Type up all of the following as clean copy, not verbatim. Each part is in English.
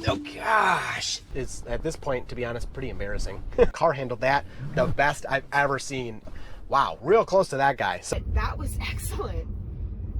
Oh gosh. It's, at this point, to be honest, pretty embarrassing. Car handled that the best I've ever seen. Wow, real close to that guy. So That was excellent.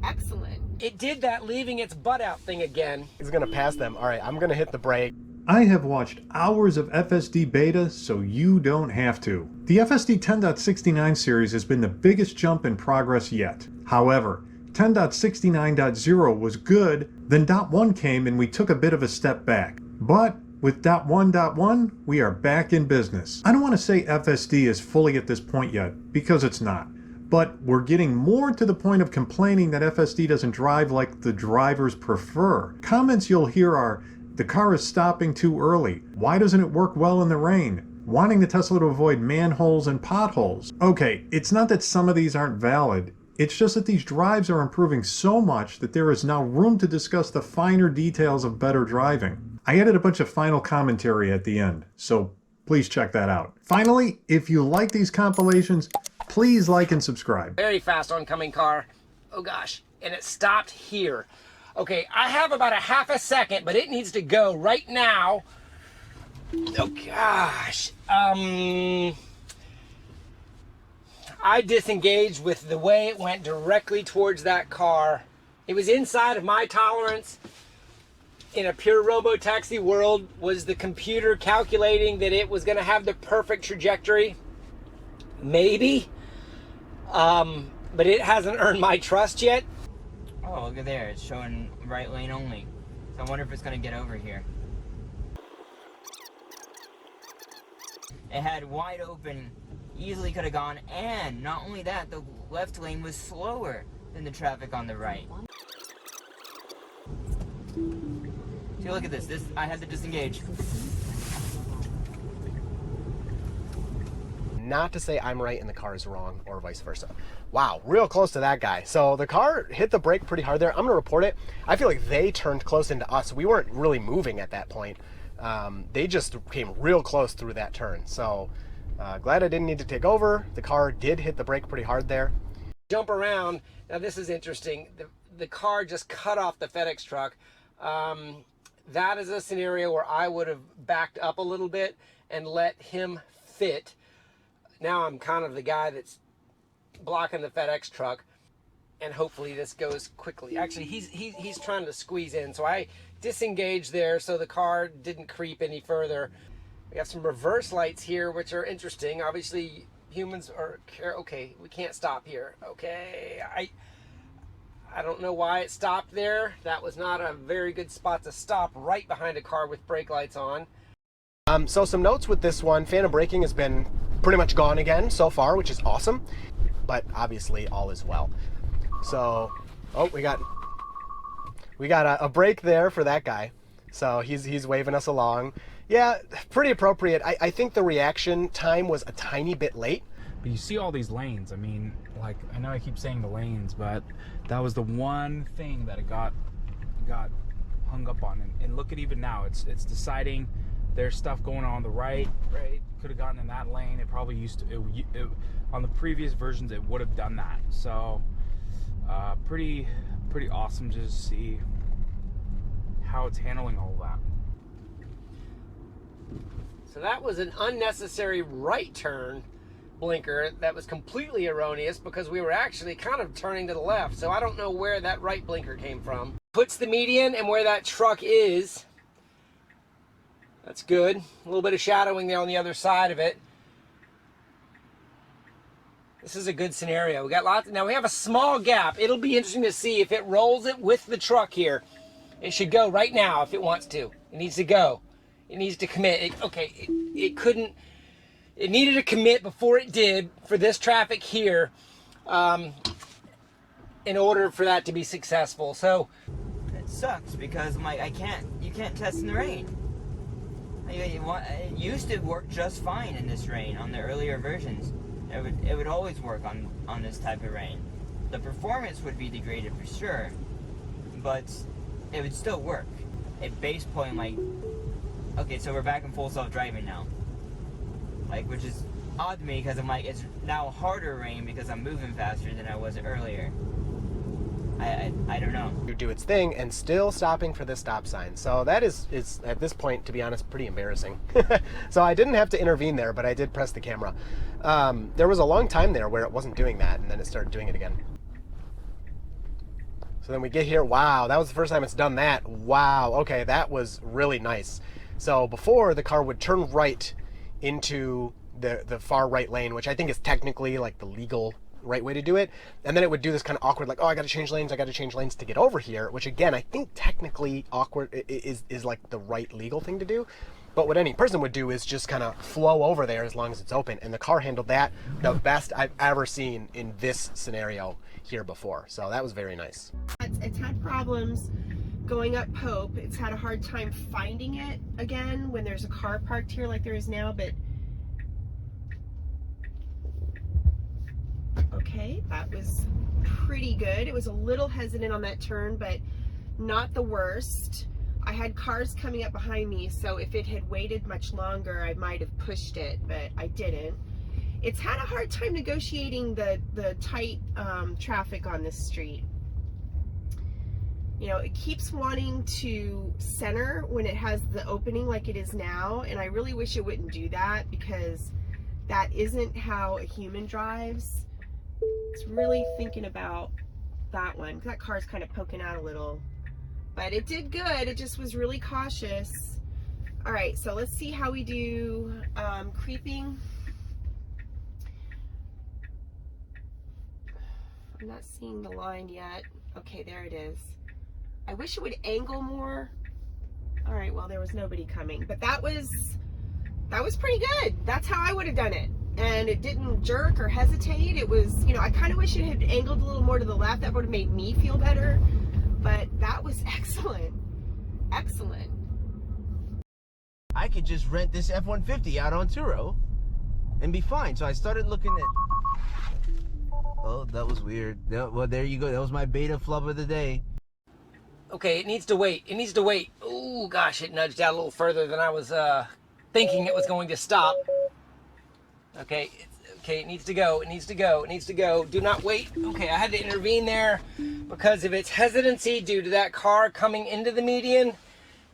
Excellent. it did that leaving its butt out thing again. He's gonna pass them. All right, I'm gonna hit the brake. I have watched hours of FSD beta, so you don't have to. The FSD 10.69 series has been the biggest jump in progress yet. However, 10.69.0 was good, then .1 came and we took a bit of a step back. But with .1.1, we are back in business. I don't want to say FSD is fully at this point yet, because it's not. But we're getting more to the point of complaining that FSD doesn't drive like the drivers prefer. Comments you'll hear are, the car is stopping too early. Why doesn't it work well in the rain? Wanting the Tesla to avoid manholes and potholes. Okay, it's not that some of these aren't valid. It's just that these drives are improving so much that there is now room to discuss the finer details of better driving. I added a bunch of final commentary at the end, so please check that out. Finally, if you like these compilations, please like and subscribe. Very fast oncoming car. Oh gosh, and it stopped here. Okay, I have about a half a second, but it needs to go right now. Oh gosh. I disengaged with the way it went directly towards that car. It was inside of my tolerance. In a pure robo-taxi world, was the computer calculating that it was going to have the perfect trajectory? Maybe. But it hasn't earned my trust yet. Oh, look at there. It's showing right lane only. So I wonder if it's going to get over here. It had wide open, easily could have gone, and not only that, the left lane was slower than the traffic on the right. See, look at this. I had to disengage. Not to say I'm right and the car is wrong, or vice versa. Wow, real close to that guy. So the car hit the brake pretty hard there. I'm gonna report it. I feel like they turned close into us. We weren't really moving at that point. They just came real close through that turn. So glad I didn't need to take over. The car did hit the brake pretty hard there. Jump around. Now this is interesting. The car just cut off the FedEx truck. That is a scenario where I would have backed up a little bit and let him fit. Now I'm kind of the guy that's blocking the FedEx truck, and hopefully this goes quickly. Actually, he's trying to squeeze in, so I disengaged there so the car didn't creep any further. We have some reverse lights here, which are interesting. Obviously, humans are okay. We can't stop here. Okay, I don't know why it stopped there. That was not a very good spot to stop right behind a car with brake lights on. So some notes with this one. Phantom braking has been pretty much gone again so far, which is awesome, but obviously all is well. So, oh, we got a break there for that guy. So he's waving us along. Yeah, pretty appropriate. I think the reaction time was a tiny bit late. But you see all these lanes. I mean, like, I know I keep saying the lanes, but that was the one thing that it got hung up on. And look at even now, it's deciding there's stuff going on the right. Could have gotten in that lane. It probably used to. On the previous versions, it would have done that. So, pretty awesome to just see how it's handling all that. So that was an unnecessary right turn blinker that was completely erroneous because we were actually kind of turning to the left. So I don't know where that right blinker came from. Puts the median and where that truck is. That's good. A little bit of shadowing there on the other side of it. This is a good scenario. We got lots. Now we have a small gap. It'll be interesting to see if it rolls it with the truck here. It should go right now if it wants to. It needs to go. It needs to commit. It couldn't. It needed to commit before it did for this traffic here, in order for that to be successful. So It sucks because I'm like, you can't test in the rain. It used to work just fine in this rain on the earlier versions. It would always work on this type of rain. The performance would be degraded for sure, but it would still work. At base point, like, okay, so we're back in full self-driving now. Like, which is odd to me because I'm like, it's now harder rain because I'm moving faster than I was earlier. I don't know. Do its thing and still stopping for this stop sign. So that is at this point, to be honest, pretty embarrassing. So I didn't have to intervene there, but I did press the camera. There was a long time there where it wasn't doing that, and then it started doing it again. So then we get here. Wow, that was the first time it's done that. Wow, okay, that was really nice. So before, the car would turn right into the far right lane, which I think is technically like the legal right way to do it. And then it would do this kind of awkward, like, oh, I got to change lanes to get over here, which again, I think technically awkward is like the right legal thing to do. But what any person would do is just kind of flow over there as long as it's open. And the car handled that the best I've ever seen in this scenario here before. So that was very nice. It's had problems going up Pope. It's had a hard time finding it again when there's a car parked here like there is now, but okay, that was pretty good. It was a little hesitant on that turn, but not the worst. I had cars coming up behind me, so if it had waited much longer, I might have pushed it, but I didn't. It's had a hard time negotiating the tight traffic on this street. You know, it keeps wanting to center when it has the opening like it is now, and I really wish it wouldn't do that, because that isn't how a human drives. It's really thinking about that one. That car's kind of poking out a little. But it did good. It just was really cautious. All right, so let's see how we do creeping. I'm not seeing the line yet. Okay, there it is. I wish it would angle more. All right, well, there was nobody coming, but that was pretty good. That's how I would have done it. And it didn't jerk or hesitate. It was, you know, I kind of wish it had angled a little more to the left. That would have made me feel better. But that was excellent. Excellent. I could just rent this F-150 out on Turo and be fine. So I started looking at... Oh, that was weird. Well, there you go. That was my beta flub of the day. Okay, it needs to wait. It needs to wait. Oh, gosh, it nudged out a little further than I was thinking it was going to stop. Okay, okay, it needs to go. It needs to go. It needs to go. Do not wait. Okay, I had to intervene there because of its hesitancy due to that car coming into the median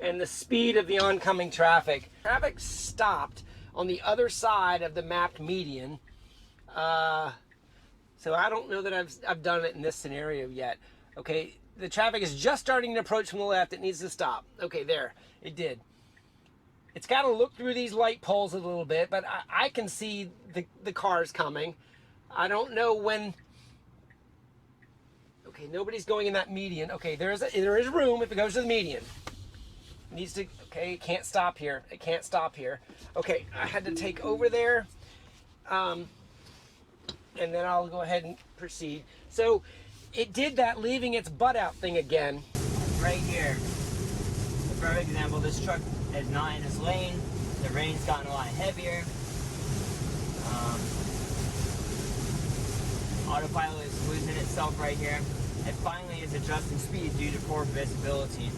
and the speed of the oncoming traffic. Traffic stopped on the other side of the mapped median. So I don't know that I've done it in this scenario yet. Okay, the traffic is just starting to approach from the left. It needs to stop. Okay, there, it did. It's got to look through these light poles a little bit, but I can see the cars coming. I don't know when. Okay, nobody's going in that median. Okay, there is room if it goes to the median. It needs to. Okay, it can't stop here. It can't stop here. Okay, I had to take over there, and then I'll go ahead and proceed. So it did that leaving its butt out thing again. Right here, a perfect example. This truck is not in its lane. The rain's gotten a lot heavier. Autopilot is losing itself right here. It finally is adjusting speed due to poor visibility.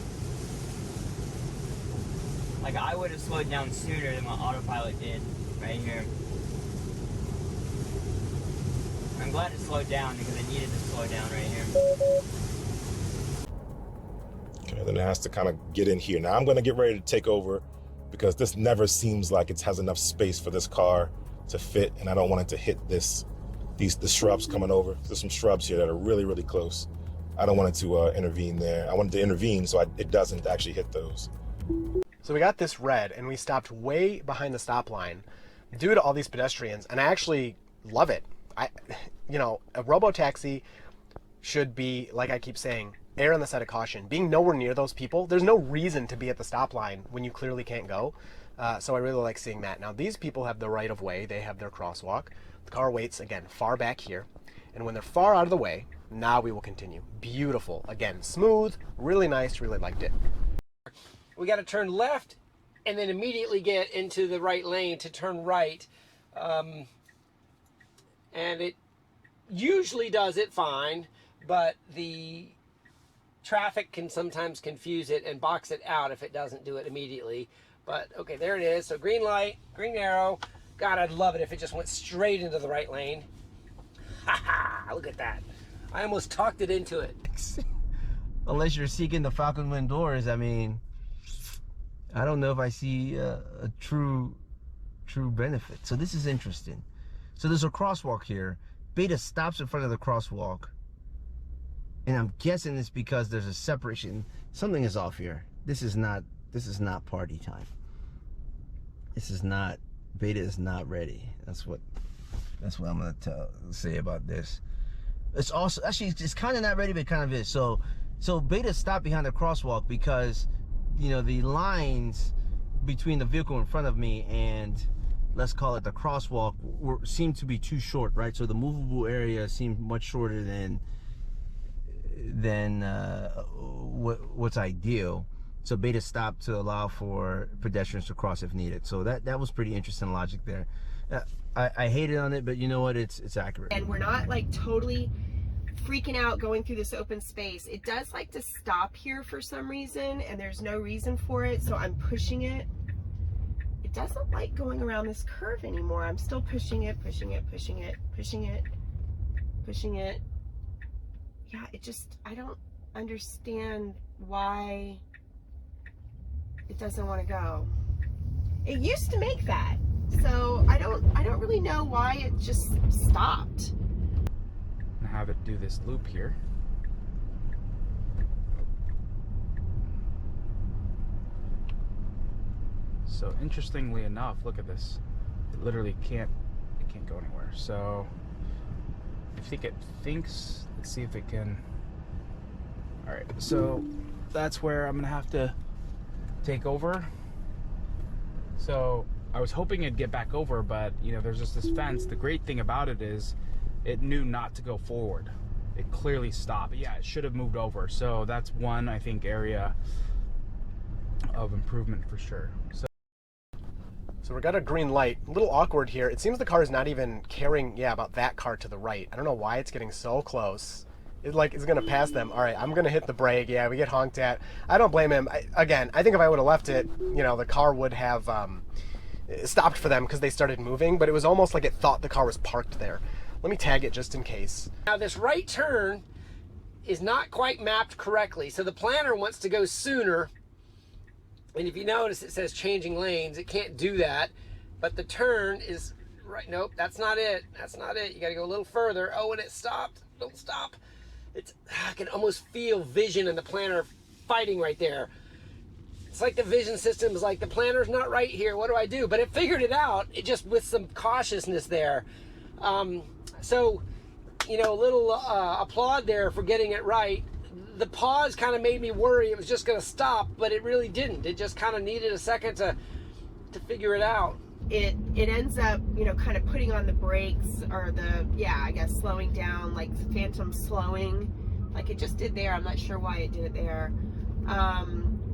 Like, I would have slowed down sooner than what autopilot did right here. I'm glad it slowed down because it needed to slow down right here. Okay, then it has to kind of get in here. Now I'm going to get ready to take over because this never seems like it has enough space for this car to fit, and I don't want it to hit the shrubs coming over. There's some shrubs here that are really, really close. I don't want it to intervene there. I want it to intervene so it doesn't actually hit those. So we got this red, and we stopped way behind the stop line due to all these pedestrians, and I actually love it. You know, a robo-taxi should be, like I keep saying, err on the side of caution. Being nowhere near those people, there's no reason to be at the stop line when you clearly can't go. So I really like seeing that. Now, these people have the right of way. They have their crosswalk. The car waits, again, far back here. And when they're far out of the way, now we will continue. Beautiful. Again, smooth, really nice, really liked it. We got to turn left and then immediately get into the right lane to turn right. And it usually does it fine, but the traffic can sometimes confuse it and box it out if it doesn't do it immediately. But okay, there it is. So green light, green arrow. God, I'd love it if it just went straight into the right lane. Ha ha, look at that. I almost talked it into it. Unless you're seeking the Falcon Wind doors, I mean, I don't know if I see a true benefit. So this is interesting. So there's a crosswalk here. Beta stops in front of the crosswalk, and I'm guessing it's because there's a separation. Something is off here. This is not party time. This is not, Beta is not ready. That's what I'm gonna say about this. It's also, actually, it's kind of not ready, but kind of is. So Beta stopped behind the crosswalk because, you know, the lines between the vehicle in front of me and, let's call it, the crosswalk seemed to be too short, right? So the movable area seemed much shorter than what's ideal. So Beta stopped to allow for pedestrians to cross if needed. So that was pretty interesting logic there. I hated on it, but you know what? It's accurate. And we're not like totally freaking out going through this open space. It does like to stop here for some reason, and there's no reason for it, so I'm pushing it. It doesn't like going around this curve anymore. I'm still pushing it. Yeah, it just, I don't understand why it doesn't want to go. It used to make that. So I don't really know why it just stopped. And have it do this loop here. So interestingly enough, look at this. It literally can't go anywhere. So I think it thinks, let's see if it can. All right, so that's where I'm gonna have to take over. So I was hoping it'd get back over, but you know, there's just this fence. The great thing about it is it knew not to go forward. It clearly stopped. Yeah, it should have moved over. So that's one, I think, area of improvement for sure. So we got a green light. A little awkward here. It seems the car is not even carrying, about that car to the right. I don't know why it's getting so close. It like is gonna pass them. All right, I'm gonna hit the brake. Yeah, we get honked at. I don't blame him. I think if I would have left it, the car would have stopped for them because they started moving, but it was almost like it thought the car was parked there. Let me tag it just in case. Now this right turn is not quite mapped correctly, so the planner wants to go sooner. And if you notice, it says changing lanes. It can't do that, but the turn is right. Nope, that's not it. That's not it. You got to go a little further. Oh, and it stopped. Don't stop. I can almost feel vision and the planner fighting right there. It's like the vision system is like, the planner's not right here. What do I do? But it figured it out. It just with some cautiousness there. So, a little applaud there for getting it right. The pause kind of made me worry it was just going to stop, but it really didn't. It just kind of needed a second to figure it out. It ends up, kind of putting on the brakes, or slowing down, like phantom slowing, like it just did there. I'm not sure why it did it there.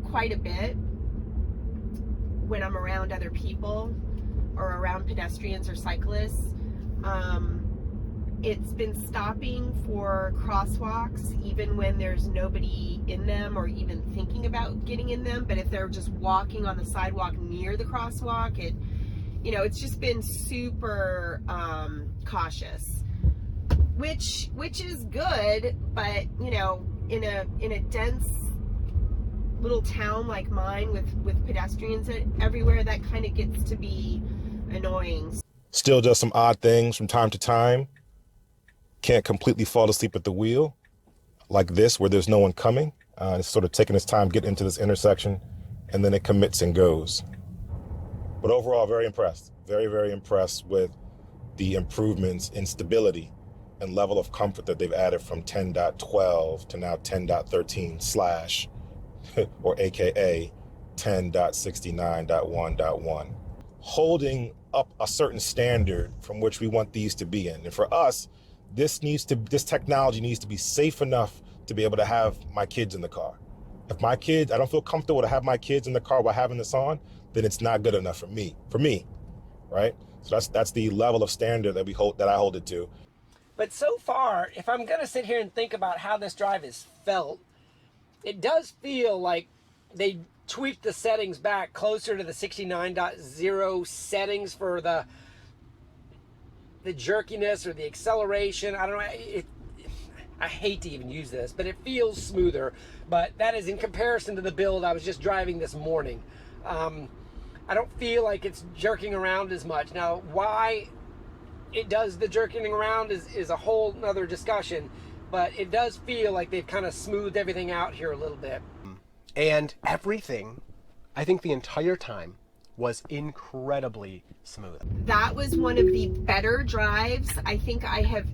Quite a bit when I'm around other people or around pedestrians or cyclists. It's been stopping for crosswalks even when there's nobody in them or even thinking about getting in them. But if they're just walking on the sidewalk near the crosswalk, it's just been super cautious, which is good. But in a dense little town like mine with pedestrians everywhere, that kind of gets to be annoying. Still does some odd things from time to time. Can't completely fall asleep at the wheel like this, where there's no one coming. It's sort of taking its time getting into this intersection, and then it commits and goes. But overall, very impressed. Very, very impressed with the improvements in stability and level of comfort that they've added from 10.12 to now 10.13/ or AKA 10.69.1.1. Holding up a certain standard from which we want these to be in. And for us, this technology needs to be safe enough to be able to have my kids in the car. If I don't feel comfortable to have my kids in the car while having this on, then it's not good enough for me, right? So that's the level of standard that I hold it to. But so far, if I'm gonna sit here and think about how this drive is felt, it does feel like they tweaked the settings back closer to the 69.0 settings for the jerkiness or the acceleration. I don't know. I hate to even use this, but it feels smoother. But that is in comparison to the build I was just driving this morning. I don't feel like it's jerking around as much. Now, why it does the jerking around is a whole nother discussion, but it does feel like they've kind of smoothed everything out here a little bit. And everything, I think the entire time, was incredibly smooth. That was one of the better drives I think I have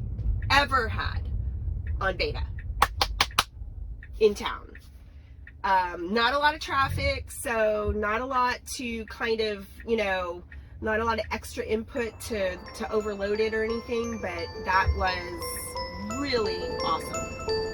ever had on beta in town. Not a lot of traffic, so not a lot to kind of, you know, not a lot of extra input to overload it or anything, but that was really awesome.